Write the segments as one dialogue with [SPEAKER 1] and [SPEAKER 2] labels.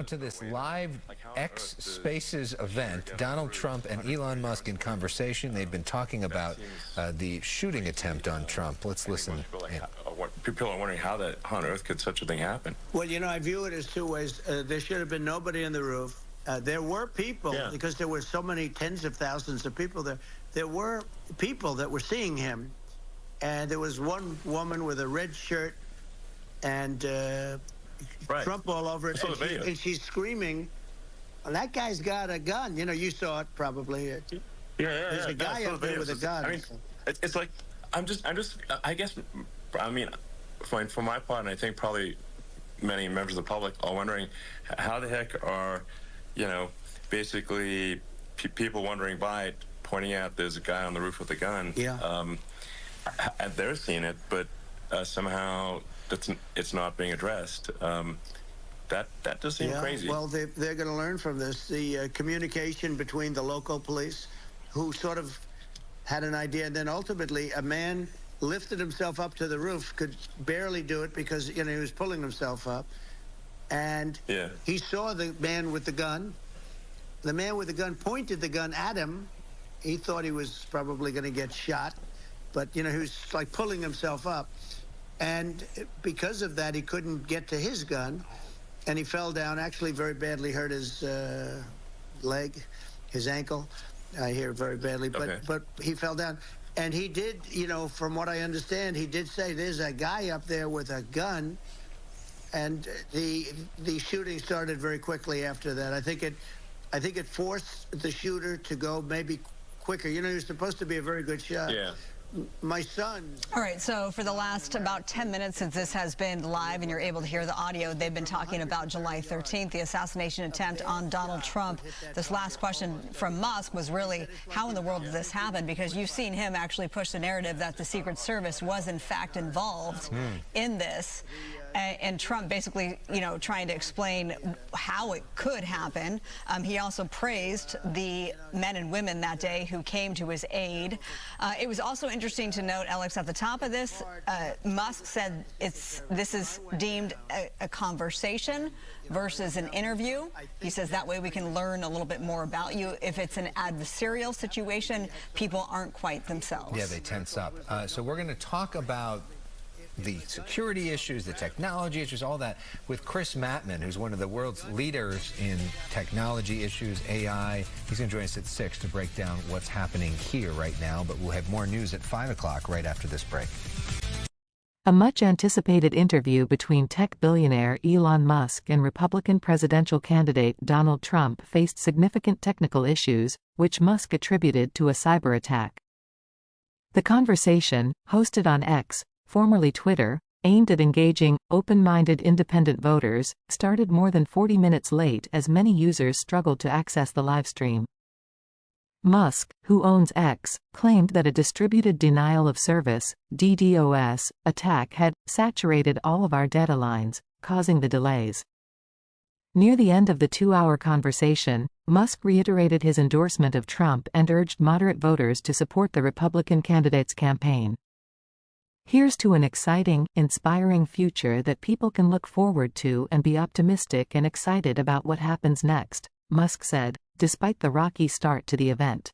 [SPEAKER 1] now to this live X Spaces event. Donald Trump and Elon Musk in conversation. They've been talking about the shooting attempt on Trump. Let's listen.
[SPEAKER 2] People are wondering how on earth could such a thing happen?
[SPEAKER 3] Well, you know, I view it as two ways. There should have been nobody on the roof. There were people, because there were so many tens of thousands of people there. There were people that were seeing him. And there was one woman with a red shirt and Trump all over it. And she's screaming, well, that guy's got a gun. You know, you saw it probably. There's a guy up there with a gun.
[SPEAKER 2] I mean, it's like, I guess, I mean, for my part, and I think probably many members of the public are wondering how the heck are, you know, basically people wondering by pointing out there's a guy on the roof with a gun. They're seeing it, but somehow it's not being addressed. That does seem crazy.
[SPEAKER 3] Well, they're going to learn from this. The communication between the local police, who sort of had an idea, and then ultimately a man lifted himself up to the roof, could barely do it because, you know, he was pulling himself up. And he saw the man with the gun. The man with the gun pointed the gun at him. He thought he was probably going to get shot. But, you know, he was like pulling himself up. And because of that, he couldn't get to his gun. And he fell down, actually very badly hurt his leg, his ankle. I hear very badly. But he fell down. And he did, you know, from what I understand, he did say there's a guy up there with a gun. And the shooting started very quickly after that. I think it forced the shooter to go maybe quicker. You know, he was supposed to be a very good shot. My son.
[SPEAKER 4] All right, so for the last about 10 minutes since this has been live and you're able to hear the audio, they've been talking about July 13th, the assassination attempt on Donald Trump. This last question from Musk was really, how in the world did this happen? Because you've seen him actually push the narrative that the Secret Service was in fact involved in this. And Trump basically, you know, trying to explain how it could happen. He also praised the men and women that day who came to his aid. It was also interesting to note, Alex, at the top of this, Musk said this is deemed a conversation versus an interview. He says that way we can learn a little bit more about you. If it's an adversarial situation, people aren't quite themselves.
[SPEAKER 1] Yeah, they tense up. So we're going to talk about the security issues, the technology issues, all that, with Chris Mattman, who's one of the world's leaders in technology issues, AI. He's going to join us at 6 to break down what's happening here right now, but we'll have more news at 5 o'clock right after this break.
[SPEAKER 5] A much-anticipated interview between tech billionaire Elon Musk and Republican presidential candidate Donald Trump faced significant technical issues, which Musk attributed to a cyber attack. The conversation, hosted on X, formerly Twitter, aimed at engaging open-minded independent voters, started more than 40 minutes late as many users struggled to access the livestream. Musk, who owns X, claimed that a distributed denial of service (DDoS) attack had saturated all of our data lines, causing the delays. Near the end of the 2-hour conversation, Musk reiterated his endorsement of Trump and urged moderate voters to support the Republican candidate's campaign. Here's to an exciting, inspiring future that people can look forward to and be optimistic and excited about what happens next, Musk said, despite the rocky start to the event.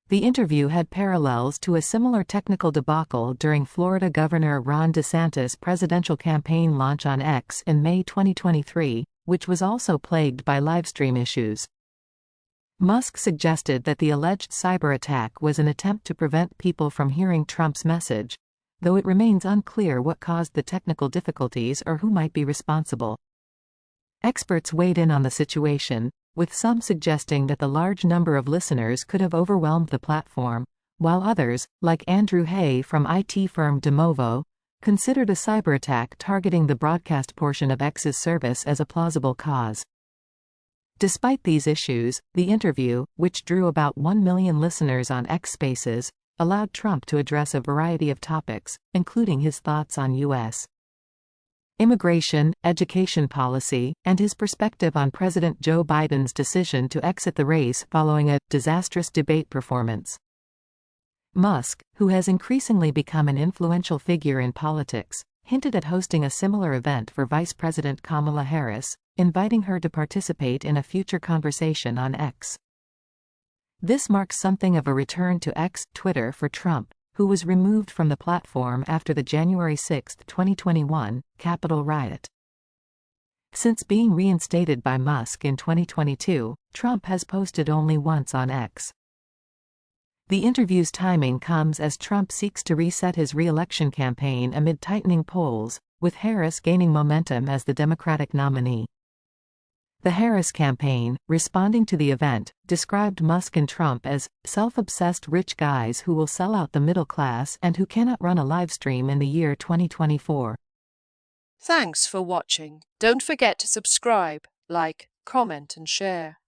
[SPEAKER 5] The interview had parallels to a similar technical debacle during Florida Governor Ron DeSantis' presidential campaign launch on X in May 2023, which was also plagued by livestream issues. Musk suggested that the alleged cyber attack was an attempt to prevent people from hearing Trump's message, though it remains unclear what caused the technical difficulties or who might be responsible. Experts weighed in on the situation, with some suggesting that the large number of listeners could have overwhelmed the platform, while others, like Andrew Hay from IT firm Demovo, considered a cyber attack targeting the broadcast portion of X's service as a plausible cause. Despite these issues, the interview, which drew about 1 million listeners on X Spaces, allowed Trump to address a variety of topics, including his thoughts on U.S. immigration, education policy, and his perspective on President Joe Biden's decision to exit the race following a disastrous debate performance. Musk, who has increasingly become an influential figure in politics, hinted at hosting a similar event for Vice President Kamala Harris, inviting her to participate in a future conversation on X. This marks something of a return to X, Twitter, for Trump, who was removed from the platform after the January 6, 2021, Capitol riot. Since being reinstated by Musk in 2022, Trump has posted only once on X. The interview's timing comes as Trump seeks to reset his re-election campaign amid tightening polls, with Harris gaining momentum as the Democratic nominee. The Harris campaign, responding to the event, described Musk and Trump as self-obsessed rich guys who will sell out the middle class and who cannot run a live stream in the year 2024.
[SPEAKER 6] Thanks for watching. Don't forget to subscribe, like, comment and share.